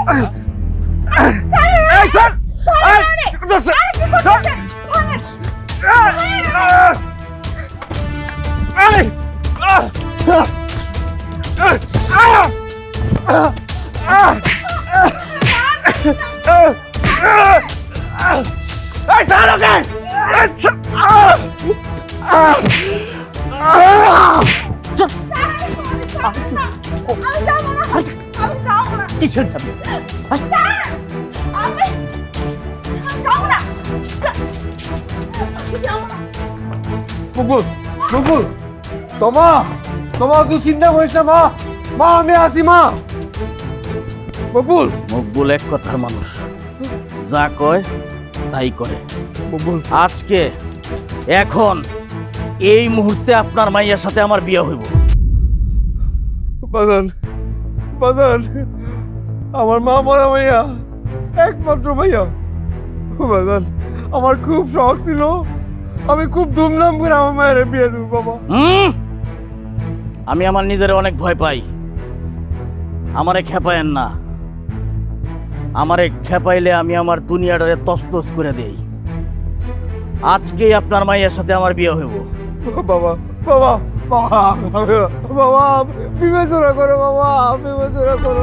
এই চল বকুল বকুল তোমা তোমা তুই চিন্তা করিস না মা মা আমি আছি মা বকুল মকবুল এক কথার মানুষ, যা কয় তাই করে। বকুল আজকে এখন এই মুহূর্তে আপনার মাইয়ার সাথে আমার বিয়ে হইব। বাজান বাজান আমার মা মরা মাইয়া একমাত্র মাইয়া বাজান আমার খুব শখ ছিল আমি খুব ধুমধাম করে আমার মায়ের বিয়ে দেবো বাবা। আমি আমার নিজের অনেক ভয় পাই, আমারে খেপায়েন না। আমারে খেপাইলে আমি আমার দুনিয়াটারে তছতছ করে দেই। আজকেই আপনার মাইয়ার সাথে আমার বিয়ে হইব। বাবা বাবা বাবা বাবা বিবেচনা করো বাবা বিবেচনা করো।